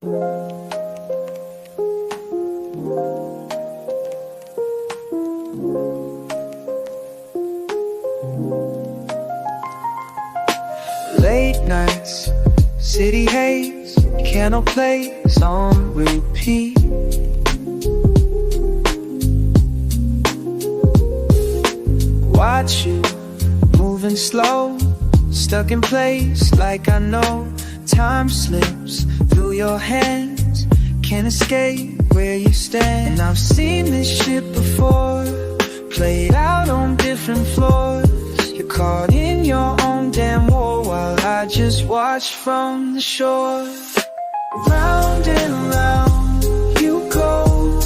Late nights, city haze, piano plays on repeat. Watch you moving slow, stuck in place like I know. Time slips through your hands, can't escape where you stand. And I've seen this shit before, played out on different floors. You're caught in your own damn war while I just watch from the shore. Round and round you go,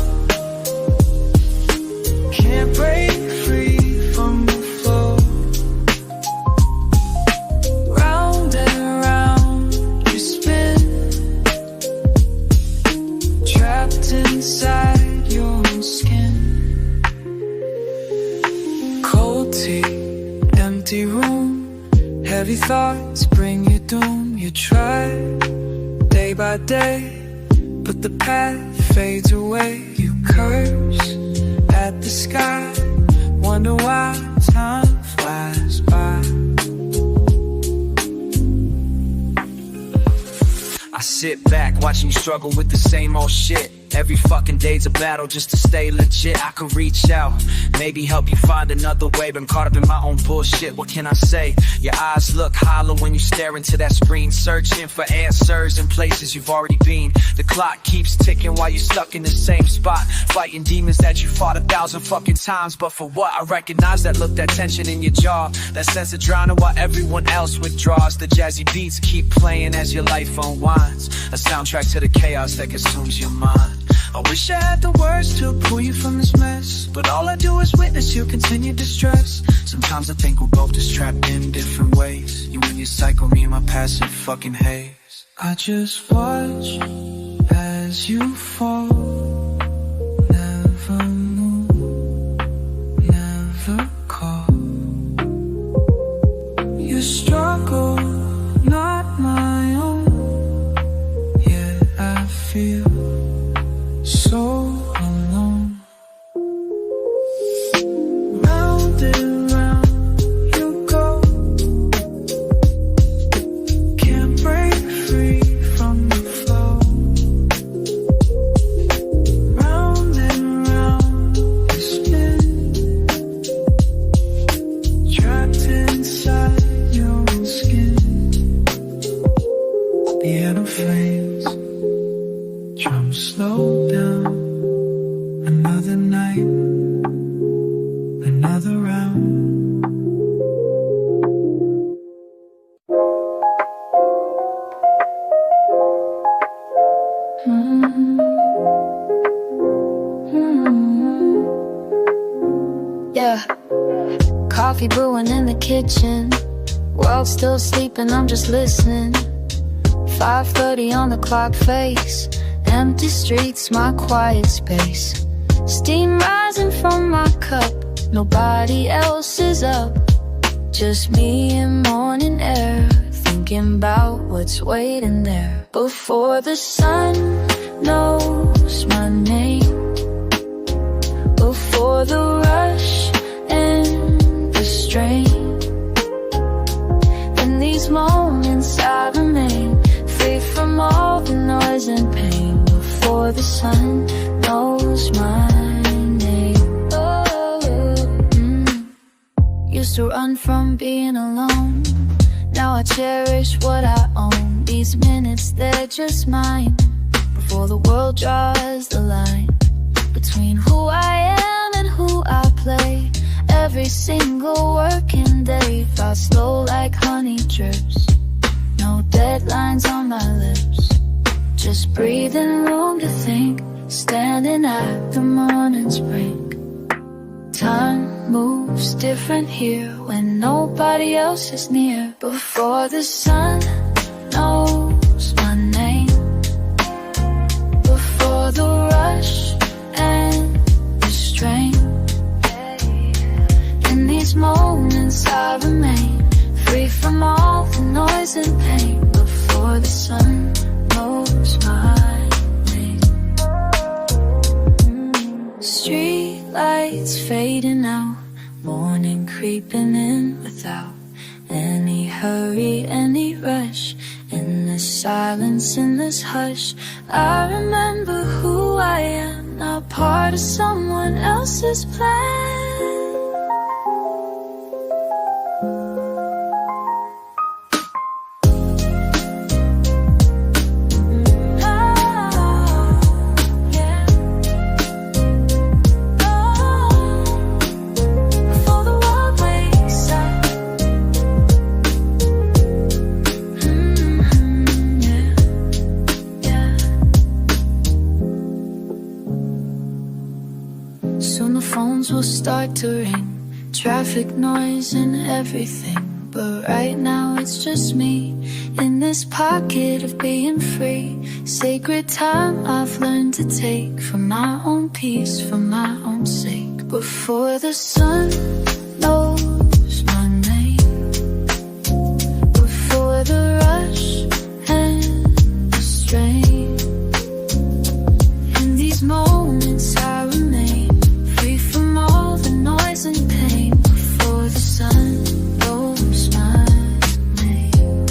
can't break free from the flow. Round and round you spin, trapped inside your own skin. Cold tea, empty room, heavy thoughts bring you doom. You try day by day, but the path fades away. You curse at the sky, wonder why time flies by. I sit back watching you struggle with the same old shit. Every fucking day's a battle just to stay legit. I could reach out, maybe help you find another way. Been caught up in my own bullshit, what can I say? Your eyes look hollow when you stare into that screen, searching for answers in places you've already been. The clock keeps ticking while you're stuck in the same spot, fighting demons that you fought 1,000 fucking times. But for what? I recognize that look, that tension in your jaw, that sense of drowning while everyone else withdraws. The jazzy beats keep playing as your life unwinds, a soundtrack to the chaos that consumes your mind. I wish I had the words to pull you from this mess, but all I do is witness your continued distress. Sometimes I think we're both just trapped in different ways, you in your cycle, me in my passive fucking haze. I just watch as you fall, never move, never call. You struggle, not my own, yet I feel so alone. Round and round you go, can't break free from the flow. Round and round you spin, trapped inside your own skin. Piano flames, drums slow down. Another night, another round. Yeah, coffee brewing in the kitchen, world still sleeping, I'm just listening. 5:30 on the clock face, empty streets, my quiet space. Steam rising from my cup, nobody else is up, just me and morning air, thinking about what's waiting there. Before the sun knows my name, before the rush and the strain, in these moments I remain free from all the noise and pain. Before the sun knows my name. Used to run from being alone, now I cherish what I own. These minutes, they're just mine, before the world draws the line between who I am and who I play. Every single working day, thoughts slow like honey drips, no deadlines on my lips, just breathing room to think, standing at the morning's brink. Time moves different here when nobody else is near. Before the sun knows my name, before the rush and the strain, in these moments I remain free from all the noise and pain. Before the sun knows my fading out, morning creeping in without any hurry, any rush. In this silence, in this hush, I remember who I am, not part of someone else's plan. Soon the phones will start to ring, traffic noise and everything. But right now it's just me, in this pocket of being free. Sacred time I've learned to take, for my own peace, for my own sake. Before the sun knows my name, before the rush and the strain, in these moments I remain free from all the noise and pain. Before the sun knows my name.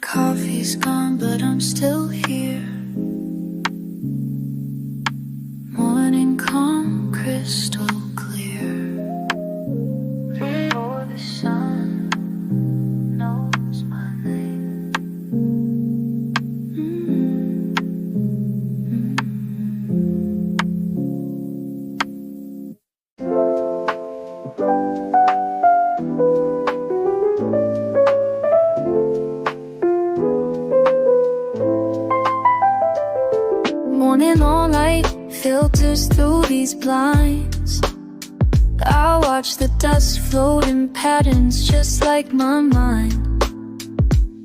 Coffee's gone, but I'm still here. Morning calm, crystal clear. Before the sun knows my name. Morning all light filters through these blinds. I watch the dust float in patterns just like my mind.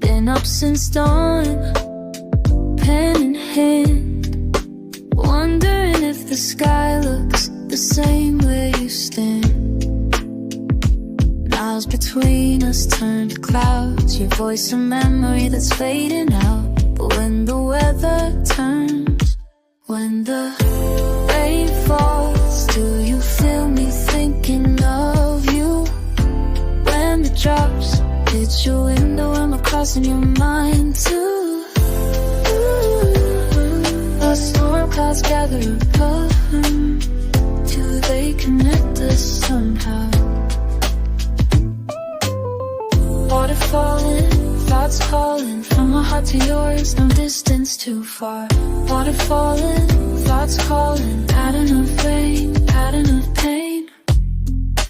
Been up since dawn, pen in hand, wondering if the sky looks the same where you stand. Miles between us turn to clouds, your voice a memory that's fading out. But when the weather turns, when the rain falls, do you feel me thinking of you? When the drops hit your window, am I crossing your mind too? The storm clouds gather above, do they connect us somehow? Water falling, thoughts calling, from my heart to yours, no distance too far. Water falling, thoughts calling, pattern of rain, pattern of pain.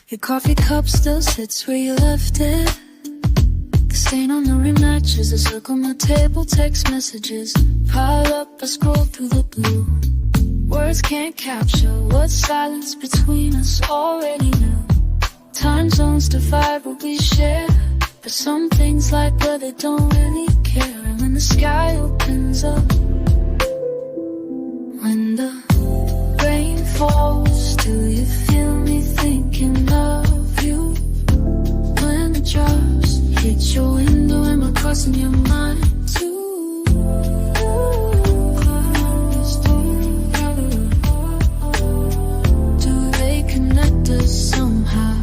Your coffee cup still sits where you left it. The stain on the rim matches, I circle my table, text messages pile up, I scroll through the blue. Words can't capture what silence between us already knew. Time zones divide what we share, but some things like weather don't really care. And when the sky opens up, when the rain falls, do you feel me thinking of you? When the drops hit your window, am I crossing your mind too? Do they connect us somehow?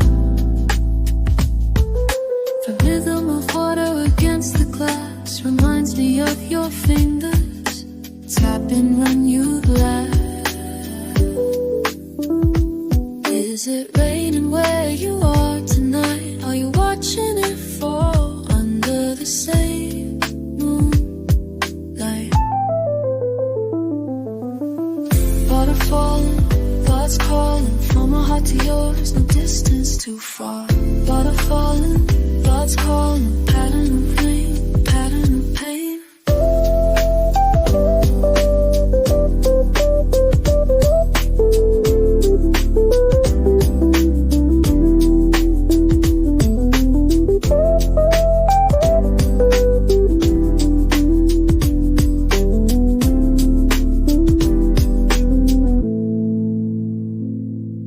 The rhythm of water against the glass reminds me of your fingers tapping when you laugh. Is it raining where you are tonight? Are you watching it fall under the same moonlight? Water falling, thoughts calling, from my heart to yours, no distance too far. Water falling, thoughts calling, pattern of rain, pattern of pain.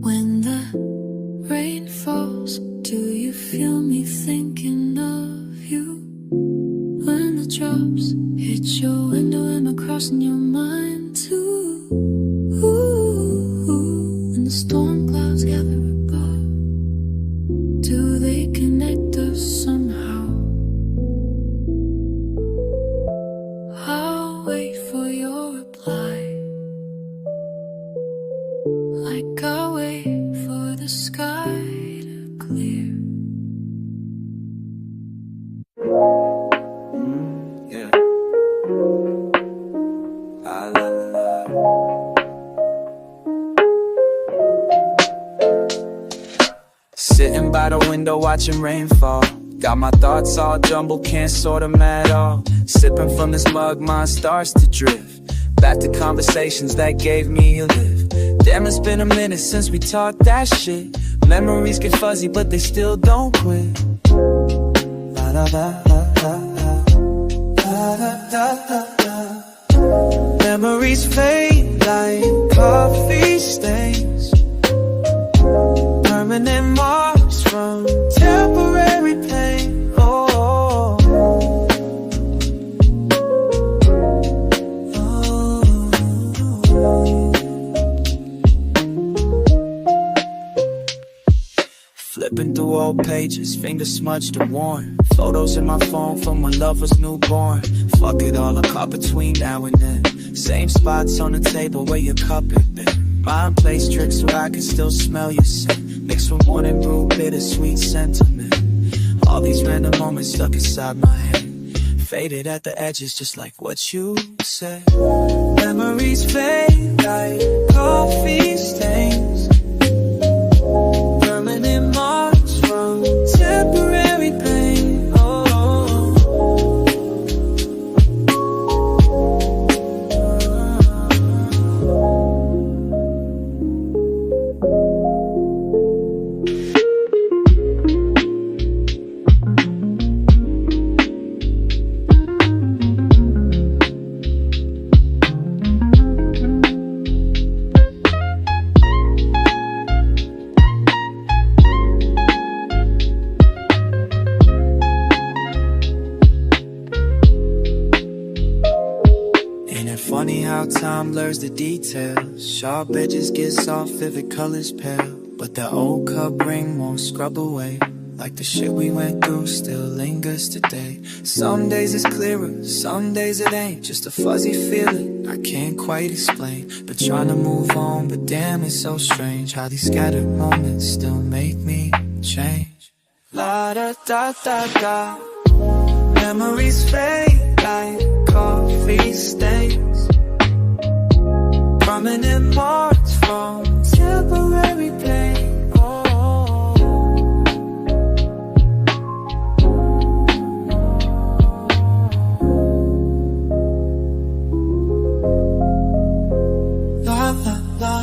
When the rain falls, do you feel me thinking of you? When the drops hit your window, am I crossing your mind too? Sitting by the window watching rain fall. Got my thoughts all jumbled, can't sort them at all. Sipping from this mug, mine starts to drift back to conversations that gave me a lift. Damn, it's been a minute since we talked that shit. Memories get fuzzy, but they still don't quit. La da da da da da da da da da. Memories fade like coffee stains. Permanent marks from temporary pain. Oh, flipping through old pages, fingers smudged and worn. Photos in my phone from when love was newborn. Fuck it all, I'm caught between now and then. Same spots on the table where your cup had been. Mind plays tricks where I can still smell your scent. Mixed with morning brew, bittersweet sentiment. All these random moments stuck inside my head. Faded at the edges just like what you said. Memories fade like coffee stains. Permanent marks from temporary pain. Funny how time blurs the details. Sharp edges get soft, vivid colors pale. But that old cup ring won't scrub away. Like the shit we went through still lingers today. Some days it's clearer, some days it ain't. Just a fuzzy feeling I can't quite explain. But trying to move on, but damn it's so strange how these scattered moments still make me change. La da da da da. Memories fade like coffee stains. Permanent marks from temporary pain. La la la.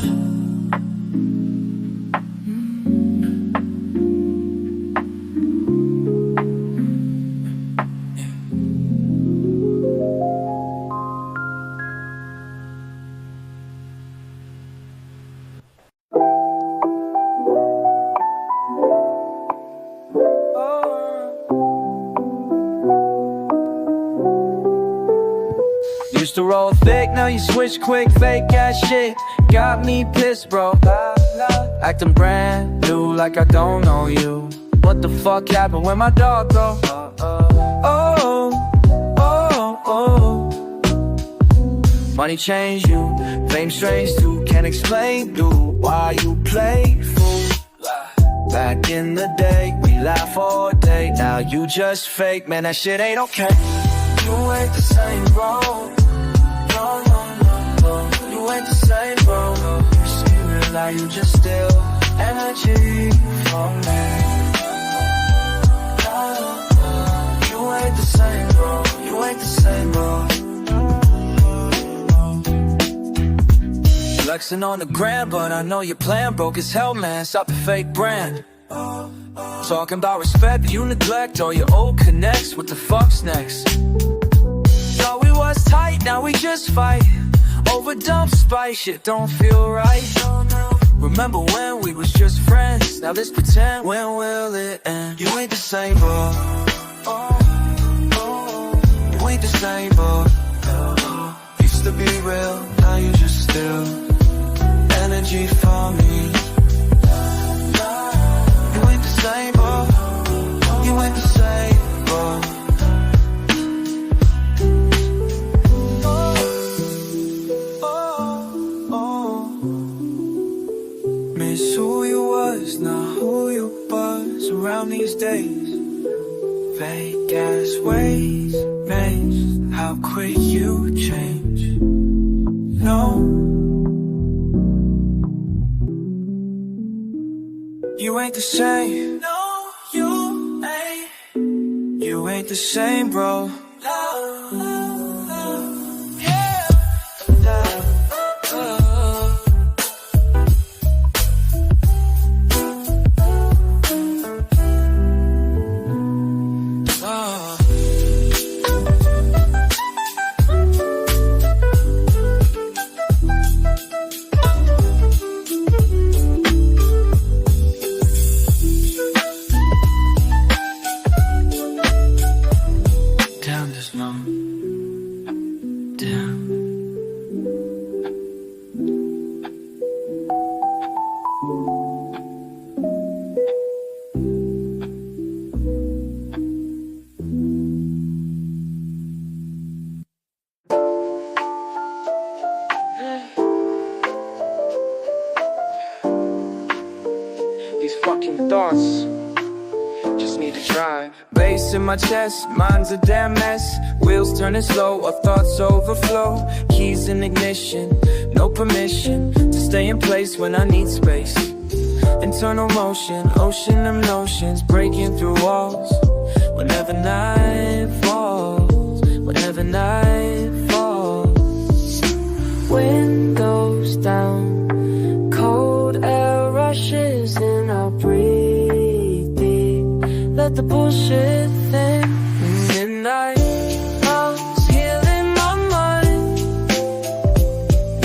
Used to roll thick, now you switch quick, fake ass shit. Got me pissed, bro. Acting brand new like I don't know you. What the fuck happened when my dog go? Oh, oh, oh. Money changed you, fame strange too. Can't explain, dude, why you play fool. Back in the day, we laugh all day. Now you just fake, man, that shit ain't okay. You ain't the same, bro. No, no, no, no. You ain't the same, bro. You see real life, you just steal energy from me. No, no, you ain't the same, bro. You ain't the same, bro. Flexing on the gram, but I know your plan broke as hell, man. Stop the fake brand. Talking about respect that you neglect, all your old connects. What the fuck's next? Thought we was tight, now we just fight over dumb spite. Shit don't feel right. Remember when we was just friends? Now let's pretend, when will it end? You ain't the same, bro. You ain't the same, bro. Used to be real, now you just steal energy from me. You ain't the same, bro. You ain't the same, bro. Miss who you was, not who you was around these days. Fake ass ways, maze, how quick you change. No, you ain't the same. No, you ain't. You ain't the same, bro. These fucking thoughts just need to drive. Bass in my chest, mind's a damn mess. Wheels turning slow, our thoughts overflow. Keys in ignition, no permission to stay in place when I need space. Internal motion, ocean of notions, breaking through walls. Whenever night falls, whenever night falls. Wind goes down, cold air rushes in, I'll breathe deep, let the bullshit thin. Midnight clouds healing my mind.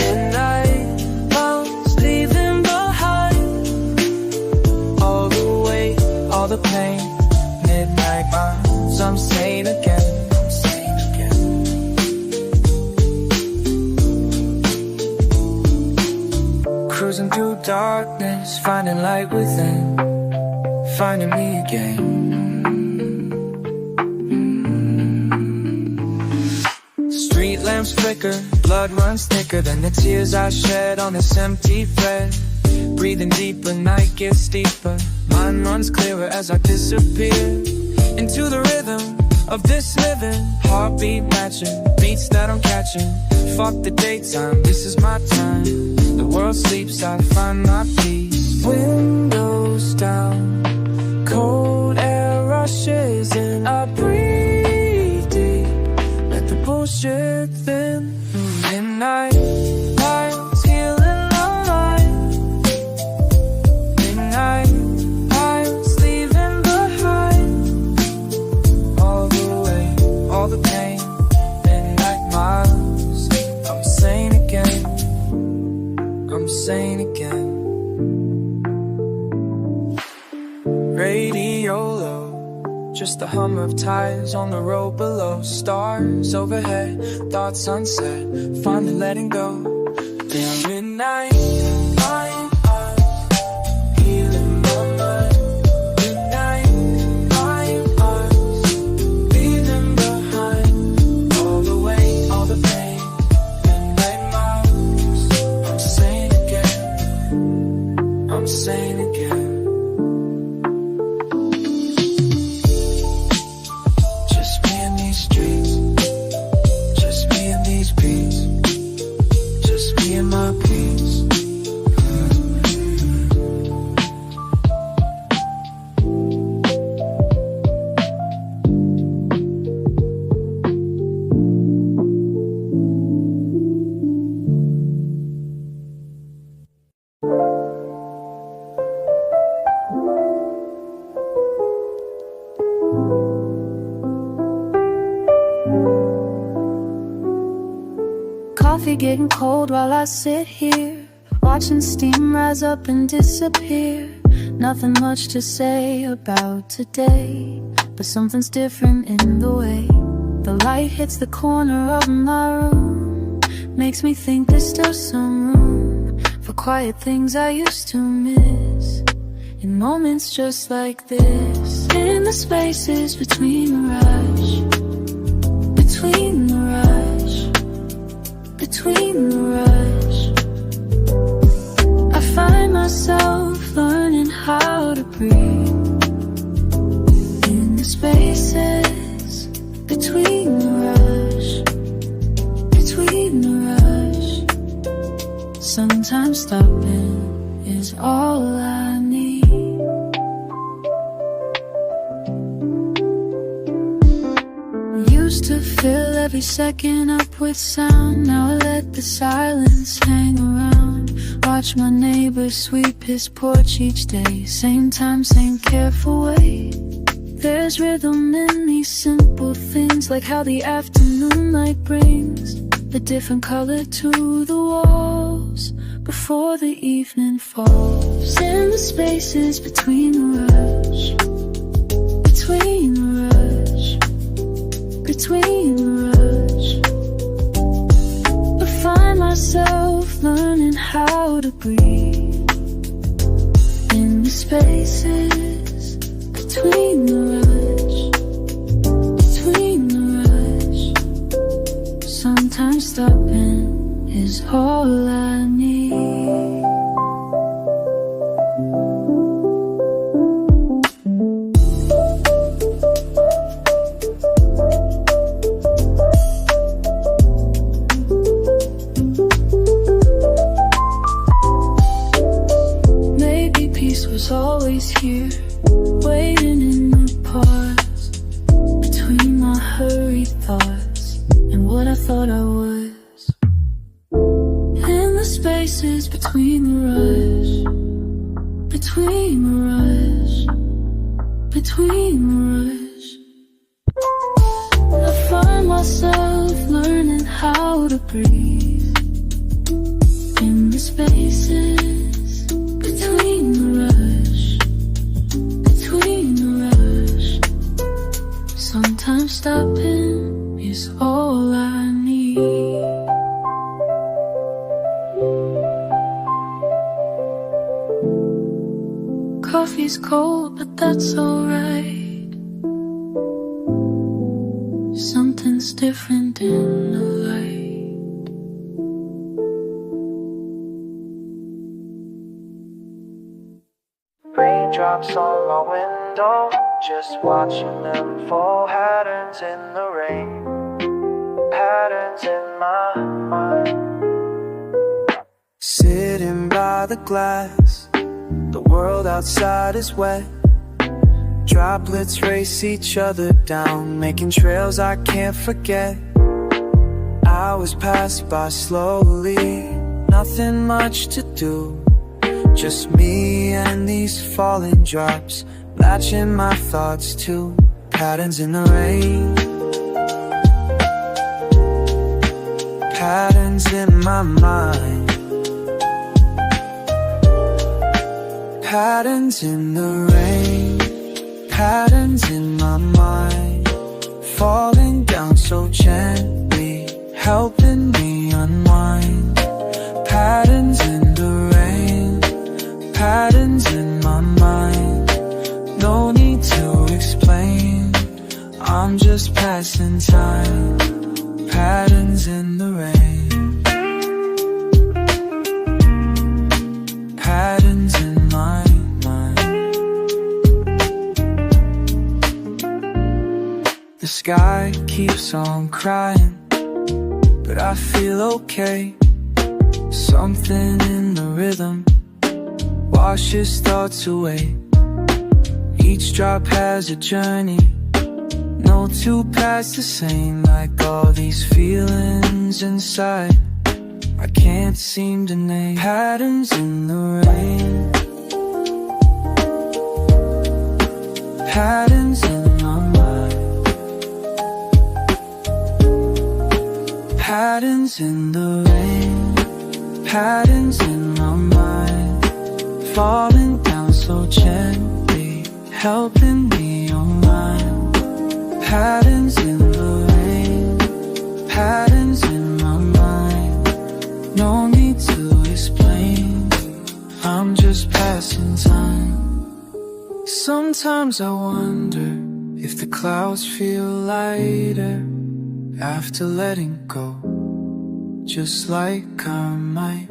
Midnight clouds leaving behind all the weight, all the pain. Midnight minds, I'm sane again. I'm sane again. Cruising through darkness, finding light within, finding me again. Street lamps flicker, blood runs thicker than the tears I shed on this empty thread. Breathing deeper, night gets deeper. Mind runs clearer as I disappear into the rhythm of this living. Heartbeat matching, beats that I'm catching. Fuck the daytime, this is my time. The world sleeps, I find my peace. Windows down, cold air rushes in, I breathe deep, let the bullshit thin. Midnight lights healing our mind. Midnight lights leaving behind all the weight, all the pain. Midnight miles, I'm sane again. I'm sane again. Radio low, just the hum of tires on the road below. Stars overhead, thoughts unsaid, finally letting go. Damn midnight, mind eyes, healing my mind. Midnight, mind eyes, leaving behind all the weight, all the pain. Midnight miles, I'm sane again. I'm sane again. Coffee getting cold while I sit here, watching steam rise up and disappear. Nothing much to say about today, but something's different in the way the light hits the corner of my room. Makes me think there's still some room for quiet things I used to miss, in moments just like this. In the spaces between the rush, between the rush, between the rush, I find myself learning how to breathe. In the spaces between the rush, Sometimes stopping is all I need. Used to fill every second up with sound. Now I let the silence hang around. Watch my neighbor sweep his porch each day. Same time, same careful way. There's rhythm in these simple things, like how the afternoon light brings a different color to the walls before the evening falls. In the spaces between the rush, between the rush, between the rush, I find myself learning how to breathe in the spaces between the rush, between the rush. Sometimes stopping is all I need. Maybe peace was always here, waiting in the pause between my hurried thoughts and what I thought I was. In the spaces between the rush, between the rush, between the rush, I find myself learning how to breathe in the spaces between the rush, between the rush. Sometimes stopping is all I need. Coffee's cold, but that's alright. Something's different in the light. Raindrops on my window, just watching them fall. Patterns in the rain, patterns in my mind. Sitting by the glass, the world outside is wet. Droplets race each other down, making trails I can't forget. Hours pass by slowly, nothing much to do. Just me and these falling drops, latching my thoughts to patterns in the rain, patterns in my mind, patterns in the rain, patterns in my mind, falling down so gently, helping me unwind. Patterns in the rain, patterns in my mind, no need to explain, I'm just passing time. Patterns in the rain, patterns in my mind. The sky keeps on crying, but I feel okay. Something in the rhythm washes thoughts away. Each drop has a journey, no two paths the same. Like all these feelings inside, I can't seem to name. Patterns in the rain, patterns in my mind, patterns in the rain, patterns in my mind, falling down so gently, helping me unwind. Patterns in the rain, patterns in my mind, no need to explain, I'm just passing time. Sometimes I wonder if the clouds feel lighter after letting go, just like I might.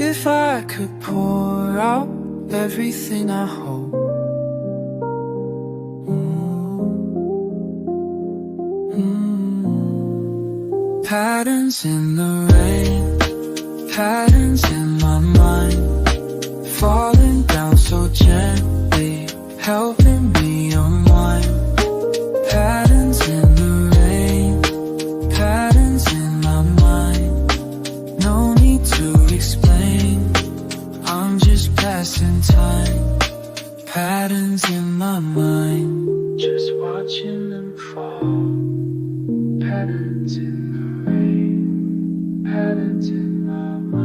If I could pour out everything I hold, patterns in the rain, Patterns in my mind, falling down so gently, helping me unwind. Patterns in the rain, patterns in my mind. No need to explain, I'm just passing time. Patterns in my mind, just watching them fall. Patterns in the rain, patterns in my mind.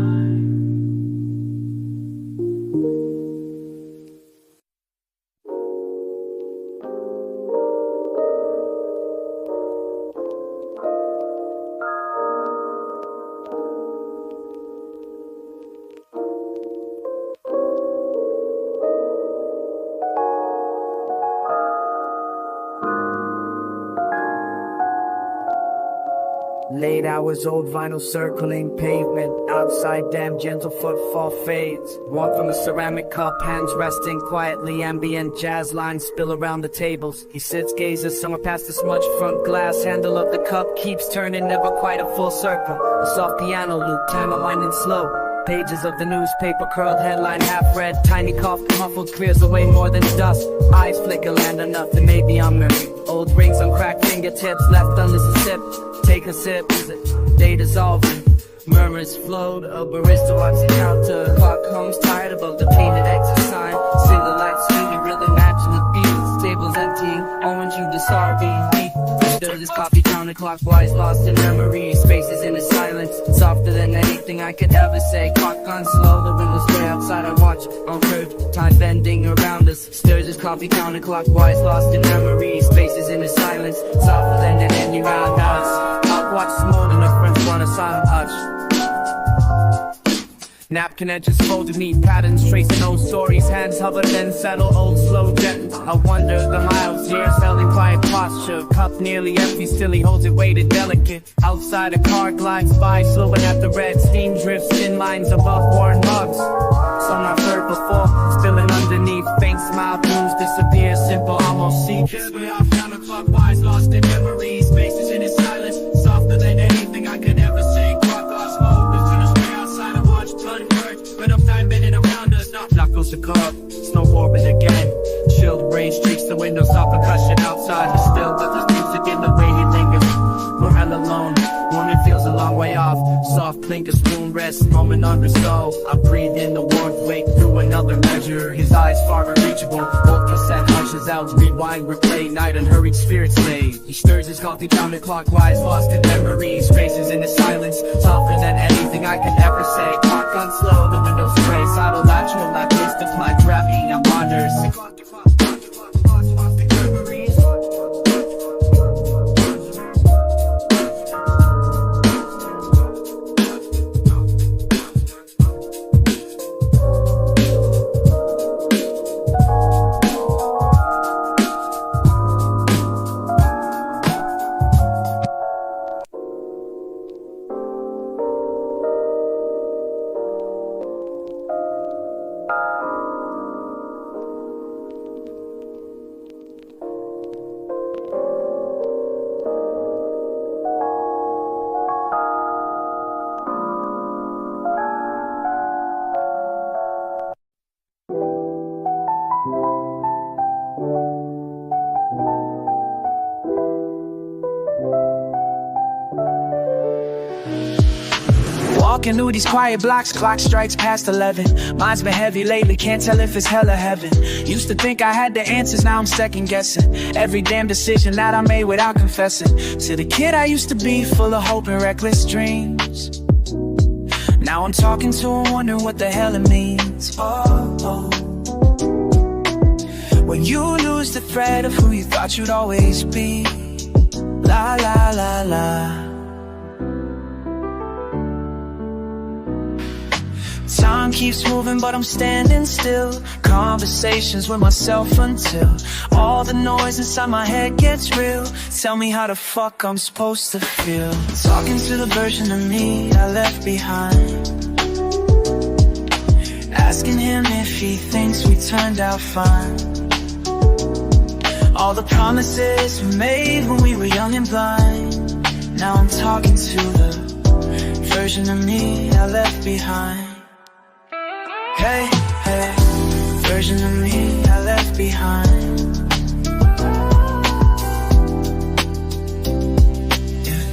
Late hours, old vinyl circling pavement. Outside, damn gentle footfall fades. Warmth from a ceramic cup, hands resting quietly. Ambient jazz lines spill around the tables. He sits, gazes somewhere past the smudged front glass. Handle of the cup keeps turning, never quite a full circle. A soft piano loop, time winding slow. Pages of the newspaper, curled headline half read. Tiny cough, muffled, clears away more than dust. Eyes flicker, land on nothing, maybe I'm memory. Old rings on cracked fingertips, left unlisted sip. Take a sip, is it day dissolving? Murmurs float, a barista watches the counter. Clock comes tired above the painted exit sign. Single light swinging, rhythm matching the beats. Tables emptying, orange you dissolving. Stirs his coffee counterclockwise, lost in memory. Spaces in the silence, softer than anything I could ever say. Clock on slow, the windows way outside. I watch on curve, time bending around us. Stirs his coffee counterclockwise, lost in memory. Spaces in the silence, softer than any roundhouse. Watch more than a friend's run a silent hush. Napkin edges folded, neat patterns, tracing old stories. Hands hover, then settle, old, slow, gentle. I wonder the miles, years held in quiet posture. Cup nearly empty, still he holds it weighted, delicate. Outside a car glides by, slowing at the red. Steam drifts, thin lines above worn mugs. Some I've heard before, spilling underneath. Faint smile, blues disappear, simple, almost see. Way off counterclockwise, lost in memory. Spaces in his silence, softer than anything I could ever say. Clock on slow, the finished way outside. I watch turn words, but up time bending around us. Knuckles the car, snow orbit again. Chilled rain streaks the window, soft percussion outside. But still, but there's music in the way he lingers. We're all alone, morning feels a long way off. Soft clink, a spoon rest, moment under soul. I breathe in the warmth, wake through another measure. His eyes far unreachable, both cassette hunches out. Rewind, replay, night unhurried spirits lay. He stirs his coffee counterclockwise, lost in memories. Faces in the silence, softer than anything I could ever say. Clock on slow, the windows gray. Sidle latch, will not taste of my gravity. I'm wanders. Walking through these quiet blocks, clock strikes past 11. Mine's been heavy lately, can't tell if it's hell or heaven. Used to think I had the answers, now I'm second guessing every damn decision that I made without confessing. To the kid I used to be, full of hope and reckless dreams. Now I'm talking to him, wondering what the hell it means. Oh. When you lose the thread of who you thought you'd always be. La la la la. Time keeps moving but I'm standing still. Conversations with myself until all the noise inside my head gets real. Tell me how the fuck I'm supposed to feel. Talking to the version of me I left behind. Asking him if he thinks we turned out fine. All the promises we made when we were young and blind. Now I'm talking to the version of me I left behind. Hey, hey, version of me I left behind. Yeah.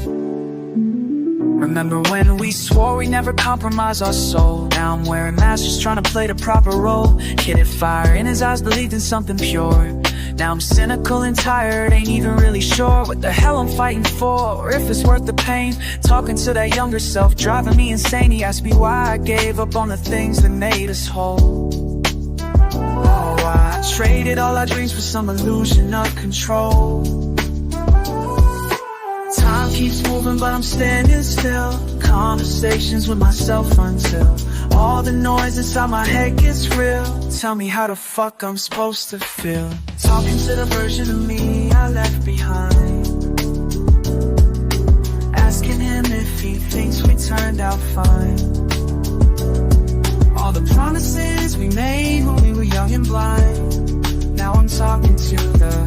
Remember when we swore we never compromise our soul? Now I'm wearing masks just trying to play the proper role. Kid at fire in his eyes, believed in something pure. Now I'm cynical and tired, ain't even really sure what the hell I'm fighting for, or if it's worth the pain. Talking to that younger self, driving me insane. He asked me why I gave up on the things that made us whole. Oh, I traded all our dreams for some illusion of control. Time keeps moving, but I'm standing still. Conversations with myself until all the noise inside my head gets real. Tell me how the fuck I'm supposed to feel. Talking to the version of me I left behind. Asking him if he thinks we turned out fine. All the promises we made when we were young and blind. Now I'm talking to the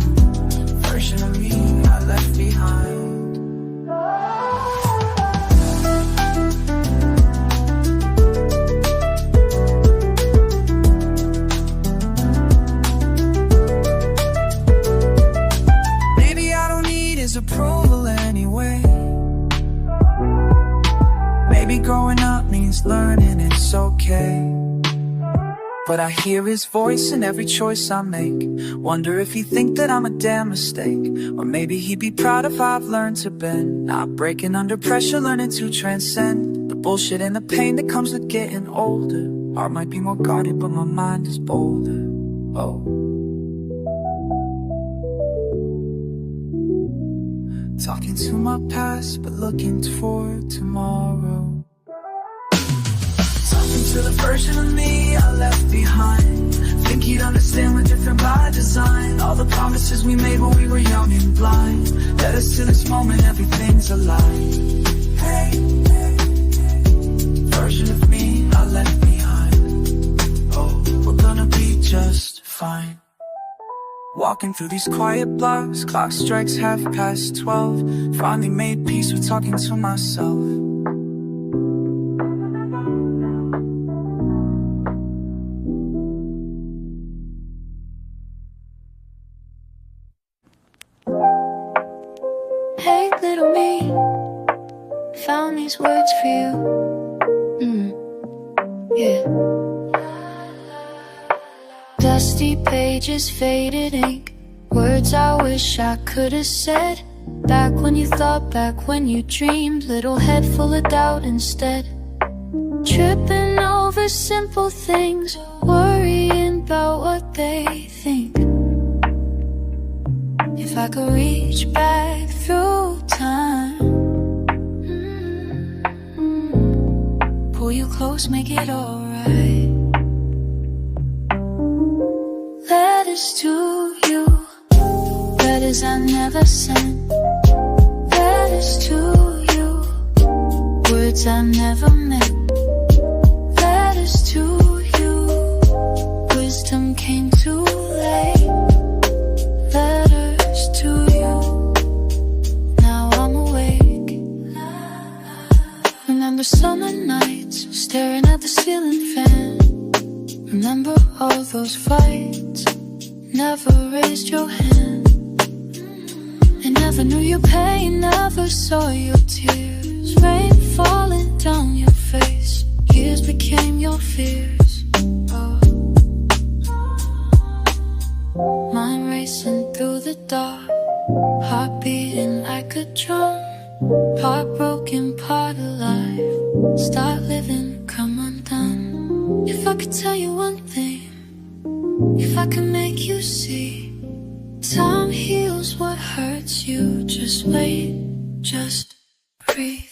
version of me I left behind. Approval anyway. Maybe growing up means learning it's okay. But I hear his voice in every choice I make. Wonder if he think that I'm a damn mistake, or maybe he'd be proud of how I've learned to bend. Not breaking under pressure, learning to transcend the bullshit and the pain that comes with getting older. Heart might be more guarded, but my mind is bolder. Oh. Talking to my past, but looking toward tomorrow. Talking to the version of me I left behind. Think he'd understand we're different by design. All the promises we made when we were young and blind led us to this moment, everything's alive. Hey, hey, hey, version of me I left behind. Oh, we're gonna be just fine. Walking through these quiet blocks, clock strikes 12:30. Finally made peace with talking to myself. Hey, little me, found these words for you. Yeah. Dusty pages, faded ink, words I wish I could have said. Back when you thought, back when you dreamed, little head full of doubt instead. Tripping over simple things, worrying about what they think. If I could reach back through time, pull you close, make it alright. Letters to you, letters I never sent. Letters to you, words I never meant. Letters to you, wisdom came too late. Letters to you, now I'm awake. Remember summer nights, staring at the ceiling fan. Remember all those fights, never raised your hand. I never knew your pain, never saw your tears. Rain falling down your face, years became your fears. Oh. Mind racing through the dark, heart beating like a drum. Heartbroken, part of life, start living, come undone. If I could tell you one thing, if I could make you see, time heals what hurts you. Just wait, just breathe.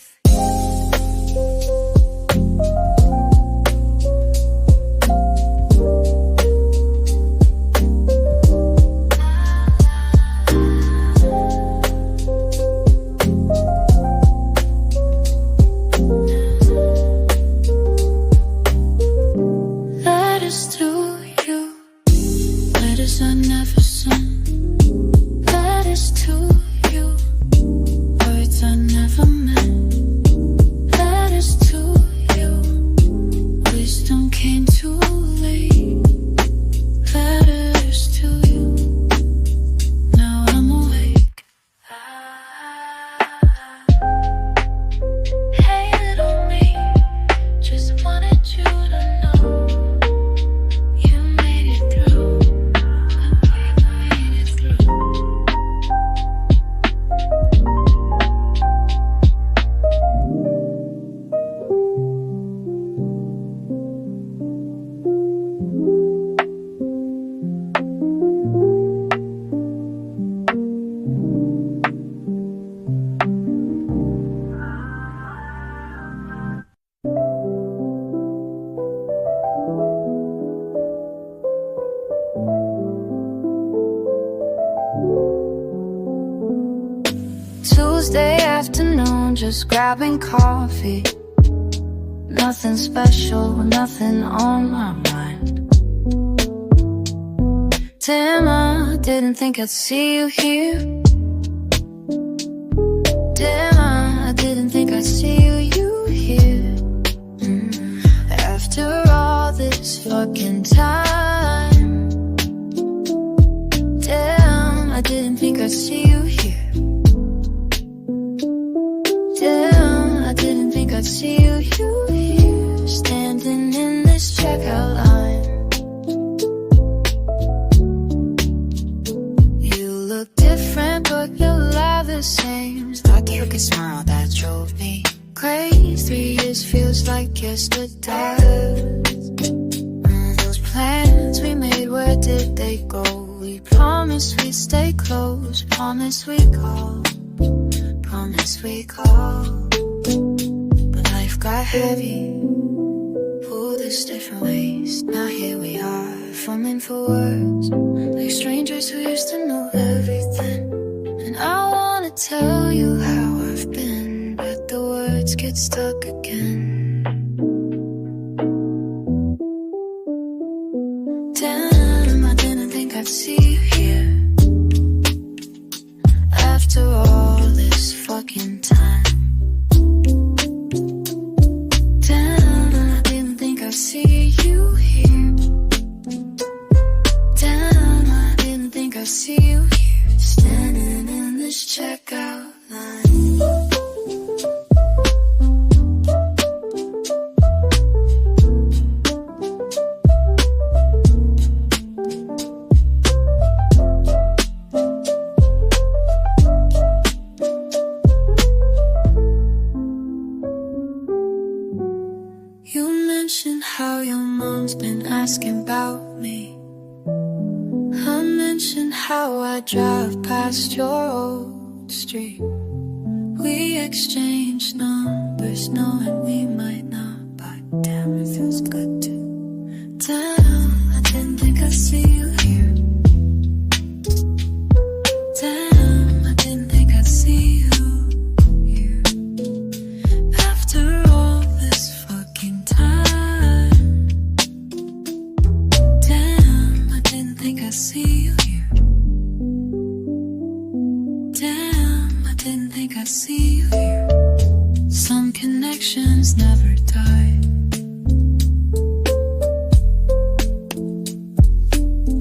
just grabbing coffee. Nothing special, nothing on my mind. Damn, I didn't think I'd see you here. Damn, I didn't think I'd see you here. After all this fucking time. Damn, I didn't think I'd see you here. Damn, I didn't think I'd see you here. Standing in this checkout line. You look different, but your laugh the same. It's not the crooked smile that drove me crazy. 3 years feels like yesterday. Those plans we made, where did they go? We promised we'd stay close. Promised we'd call. Promised we'd call. But life got heavy. Pulled us different ways. Now here we are, fumbling for words, like strangers who used to know everything. And I wanna tell you how I've been, but the words get stuck again. Damn, I didn't think I'd see you here. After all this fucking time. Damn, I didn't think I'd see you here. Damn, I didn't think I'd see you here. Standing in this checkout line. You mentioned how your mom's been asking about me. I mentioned how I drive past your old street. We exchanged numbers knowing we might not, but damn, it feels good to. Damn, I didn't think I'd see you here. Damn, I didn't think I'd see you here. After all this fucking time. Damn, I didn't think I'd see you here. Damn, I didn't think I'd see you here. Some connections never die.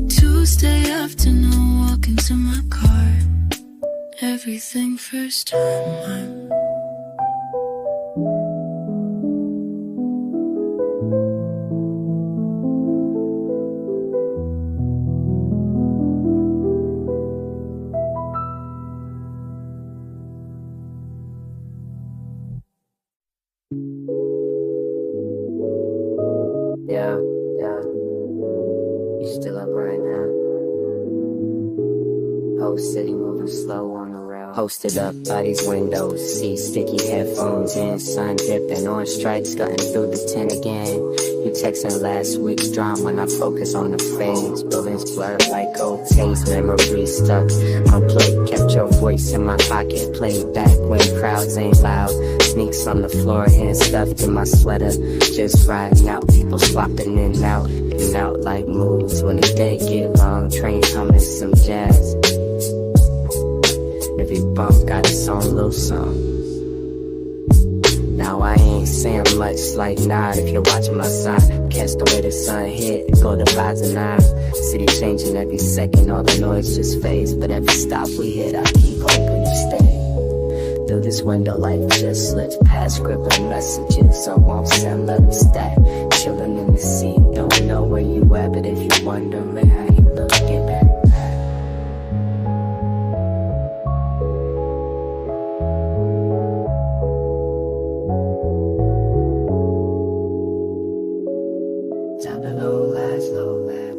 Tuesday afternoon, walking to my car. Everything first time. Yeah. You still up right now? Whole city moving slow on the rail. Posted up by these windows, see sticky headphones in, sun dripping, orange stripes cutting through the tent again. You texting last week's drama, when I focus on the fades. Buildings blurred like old tapes, memories stuck on plate. Kept your voice in my pocket, played back when crowds ain't loud. Sneaks on the floor, hands stuffed in my sweater. Just riding out, people swapping in and out like moves. When the day get long, train humming some jazz. Every bump got its own little song. Now I ain't saying much like nah, if you're watching my side. Catch the way the sun hit, go to Bazanar. City changing every second, all the noise just fades. But every stop we hit, I keep hoping you stay. Through this window, life just slips past, scribbling messages. I won't send letters stack, chilling in the seat. Don't know where you at, but if you wondering how you look, get back. Down the low lights,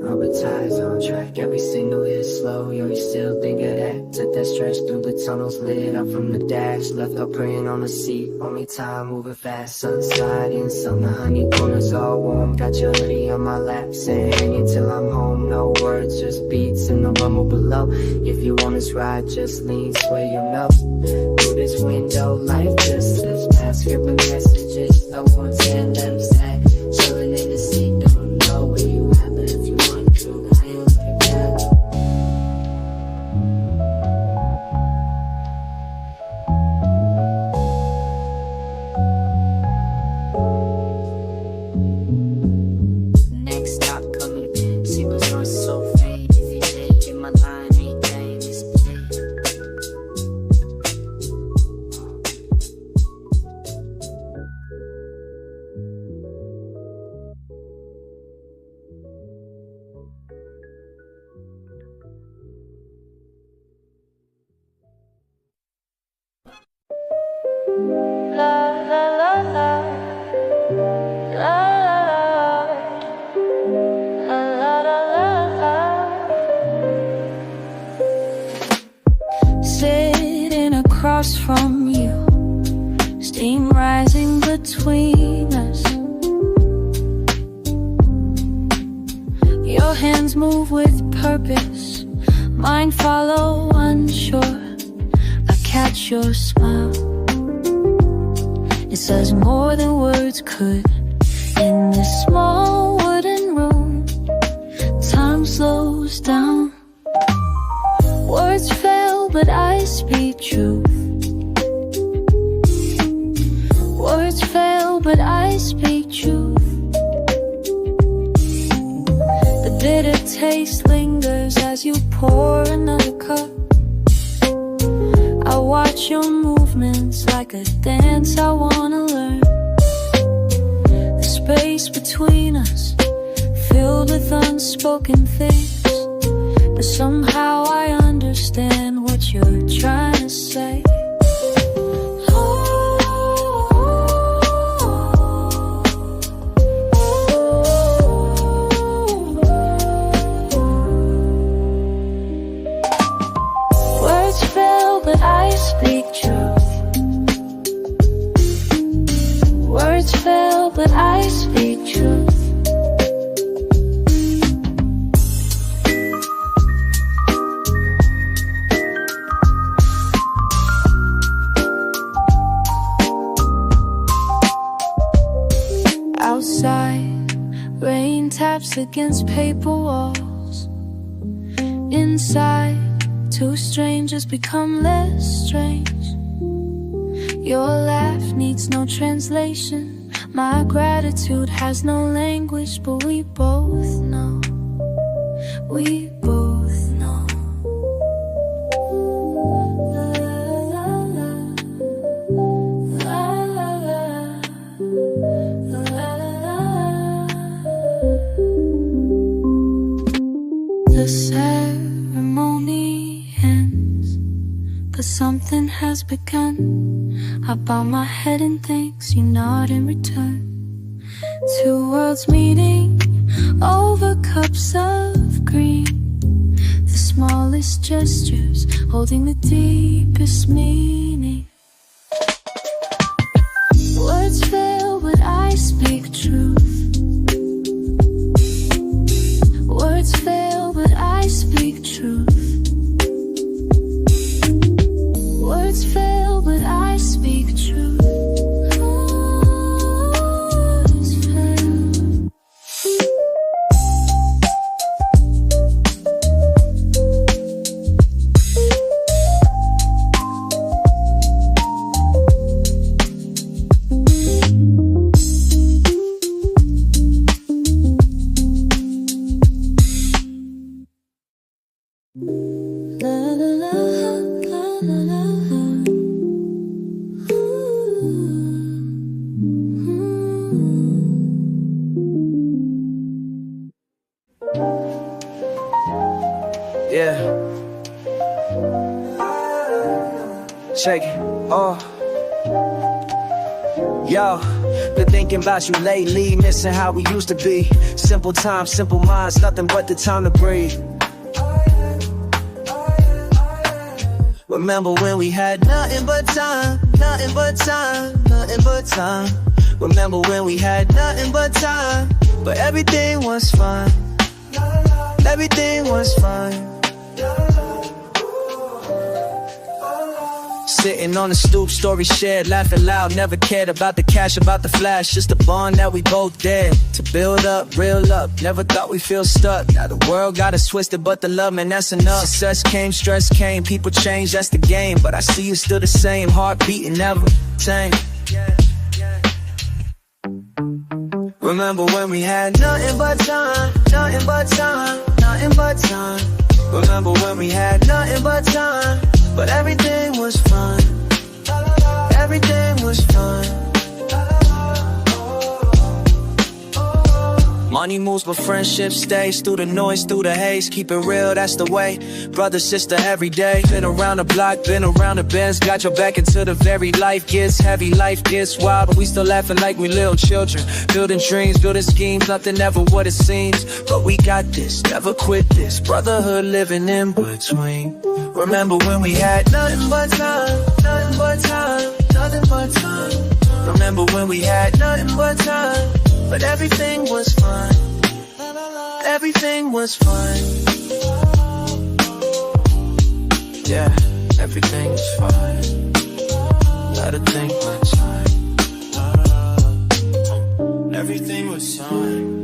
rubber tires on track. Every single hit slow, yo, you still think of that. Took that stretch through the tunnels, lit up from the dash. Left her praying on the seat, only time moving fast. Sun sliding, summer honey corners all warm. Got your hoodie on my lap, saying hang it till I'm home. No words, just beats and the rumble below. If you want this ride, just lean, sway your melt. Through this window, life just slips past, scribbling messages. No one's hand them sad, chilling in the seat. Don't know where you at, but if you want to, I ain't like that. Next stop coming, see what's on so fade. If you did, in my line, ain't game, it's paid. Sitting across from you, steam rising between us. Your hands move with purpose, mine follow unsure. I catch your smile, it says more than words could. In this small wooden room, time slows down. Words fail, but I speak truth. Words fail, but I speak truth. The bitter taste lingers as you pour another cup. I watch your movements like a dance I wanna learn. The space between us, filled with unspoken things, but somehow I understand what you're trying to say. Words fail, but I speak truth. Words fail, but I speak truth. Outside, rain taps against paper walls. Inside, two strangers become less strange. Your laugh needs no translation. My gratitude has no language, but we both know. We both know. La, la, la, la, la, la, la, la. The ceremony ends, but something has begun. I bow my head and thanks, you nod in return. Two worlds meeting over cups of green. The smallest gestures holding the deepest meaning. Words fail, but I speak truth. Words fail, but I speak truth. Words fail, but I speak truth. Words fail. La la la la la la. Yeah. Shake it. Oh. Yo, been thinking about you lately, missing how we used to be. Simple times, simple minds, nothing but the time to breathe. Remember when we had nothing but time, nothing but time, nothing but time. Remember when we had nothing but time, but everything was fine. Everything was fine. Sitting on the stoop, story shared, laughing loud, never cared about the cash, about the flash, just the bond that we both dared to build up, real up, never thought we'd feel stuck. Now the world got us twisted, but the love, man, that's enough. Success came, stress came, people changed, that's the game, but I see you still the same, heart beating, never same. Remember when we had nothing but time, nothing but time, nothing but time. Remember when we had nothing but time, but everything was fine. Everything was fine. Money moves, but friendship stays. Through the noise, through the haze, keep it real, that's the way. Brother, sister, every day. Been around the block, been around the bends. Got your back until the very life gets heavy. Life gets wild, but we still laughing like we little children. Building dreams, building schemes, nothing ever what it seems. But we got this, never quit this. Brotherhood living in between. Remember when we had nothing but time, nothing but time, nothing but time. Remember when we had nothing but time, but everything was fine. Everything was fine. Yeah, everything was fine. Not a thing but time. Everything was fine.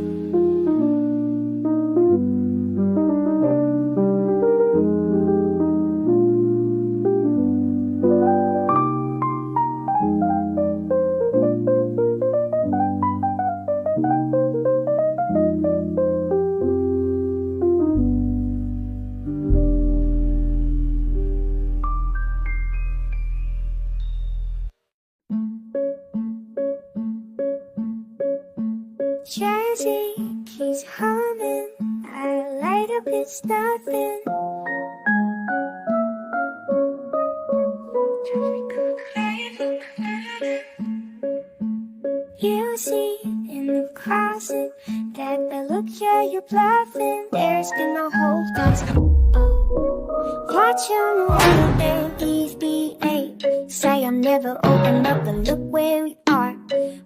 Jersey keeps humming, I light up it's nothing. You see in the closet that the look, yeah, you're bluffing. There's been no hope that's watch on the babies behave. Say I'll never open up, but look where we are.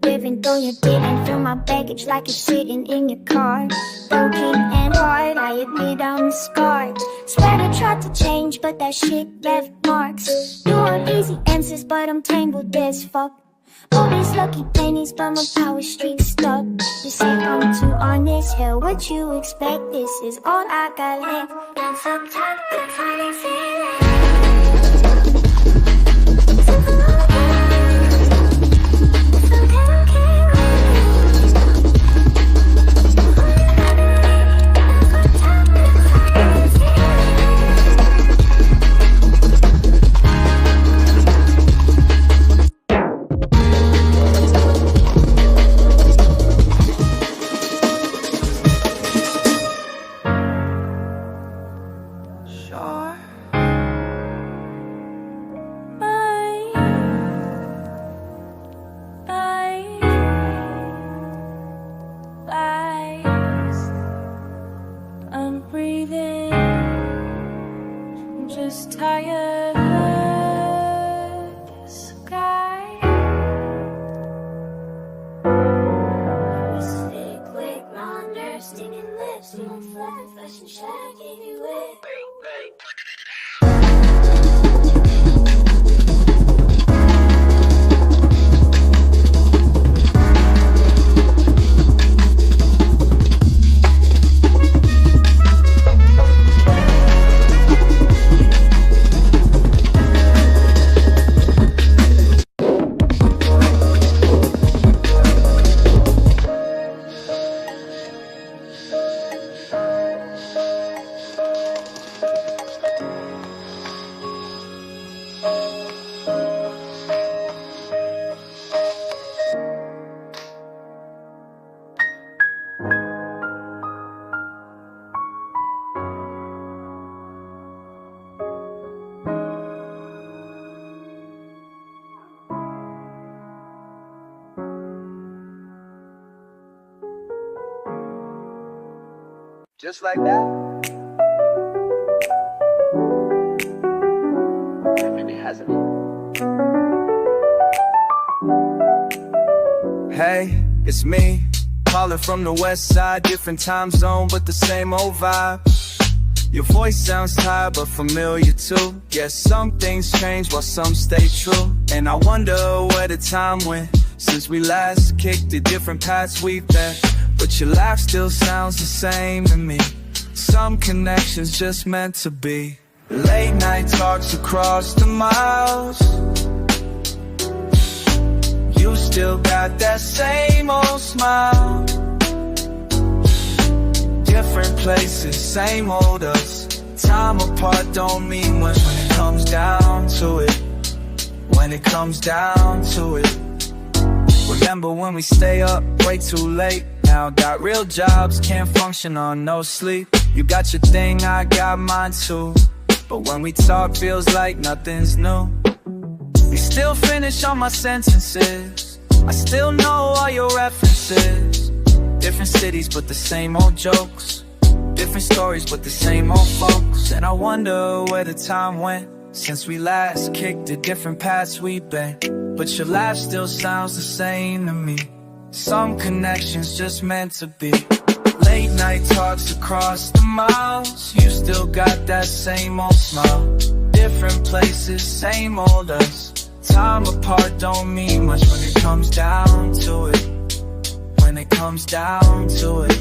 Even though you didn't fill my baggage like it's sitting in your car. Broken and hard, I admit I'm scarred. Swear I tried to change, but that shit left marks. You want easy answers, but I'm tangled as fuck. All these lucky pennies, but my power streak's stuck. You say I'm too honest, hell, what you expect? This is all I got left. And sometimes the funny feeling. Just like that. hasn't it? Hey, it's me, calling from the west side, different time zone, but the same old vibe. Your voice sounds tired, but familiar too. Yes, some things change while some stay true. And I wonder where the time went since we last kicked the different paths we've been. But your laugh still sounds the same to me. Some connections just meant to be. Late night talks across the miles. You still got that same old smile. Different places, same old us. Time apart don't mean much when it comes down to it. When it comes down to it. Remember when we stay up way too late? Now got real jobs, can't function on no sleep. You got your thing, I got mine too. But when we talk, feels like nothing's new. We still finish all my sentences. I still know all your references. Different cities, but the same old jokes. Different stories, but the same old folks. And I wonder where the time went since we last kicked the different paths we've been. But your laugh still sounds the same to me. Some connections just meant to be. Late night talks across the miles. You still got that same old smile. Different places, same old us. Time apart don't mean much when it comes down to it. When it comes down to it.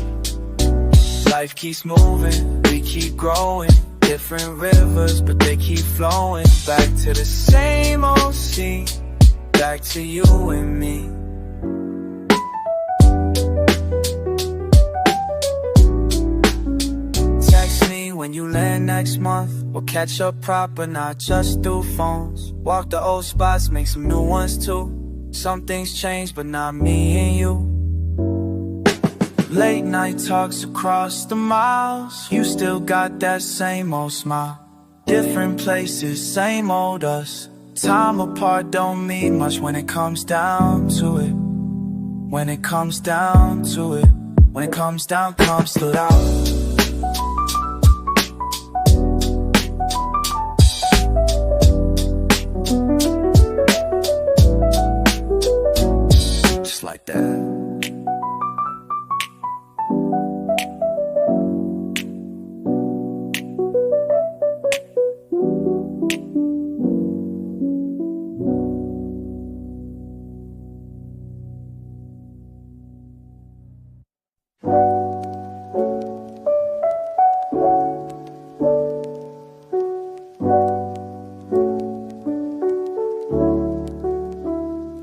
Life keeps moving, we keep growing. Different rivers, but they keep flowing. Back to the same old scene. Back to you and me. Text me when you land next month. We'll catch up proper, not just through phones. Walk the old spots, make some new ones too. Some things change, but not me and you. Late night talks across the miles. You still got that same old smile. Different places, same old us. Time apart don't mean much when it comes down to it. When it comes down to it. When it comes down, comes to loud. Just like that.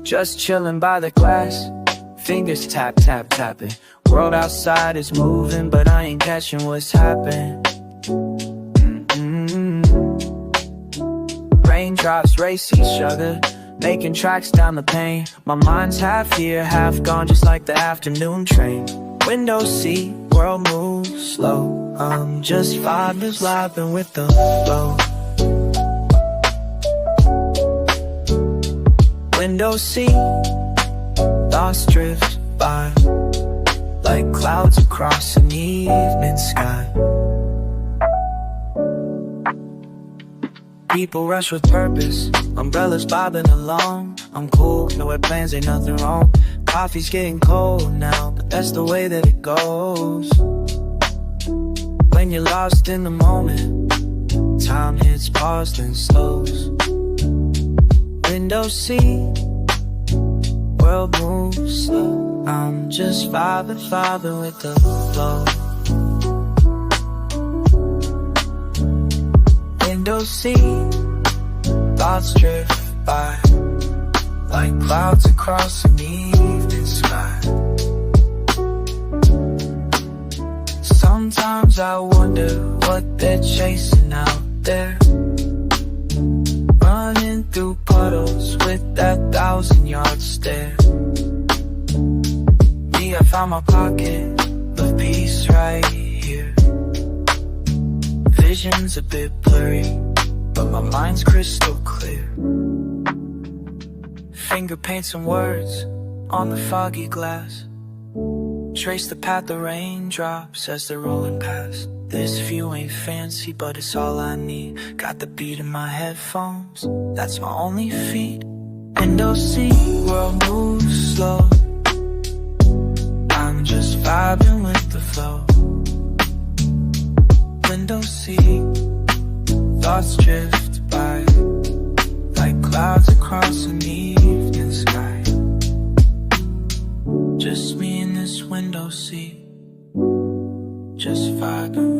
Just chilling by the glass, fingers tap, tap, tapping. World outside is moving, but I ain't catching what's happening. Raindrops race each other, making tracks down the pane. My mind's half here, half gone, just like the afternoon train. Window seat, world moves slow. I'm just vibing with the flow. Window seat, thoughts drift by like clouds across an evening sky. People rush with purpose, umbrellas bobbing along. I'm cool, no plans, ain't nothing wrong. Coffee's getting cold now, but that's the way that it goes. When you're lost in the moment, time hits pause then slows. Window seat, world moves slow. I'm just vibing with the flow. Window seat, thoughts drift by like clouds across an evening sky. Sometimes I wonder what they're chasing out there, running through puddles with that 1,000-yard stare. Me, I found my pocket of peace right here. Vision's a bit blurry, but my mind's crystal clear. Finger paint some words on the foggy glass. Trace the path of raindrops as they're rolling past. This view ain't fancy, but it's all I need. Got the beat in my headphones, that's my only feed. Window seat, world moves slow. I'm just vibing with the flow. Window seat, thoughts drift by like clouds across an evening sky. Just me in this window seat, just vibing.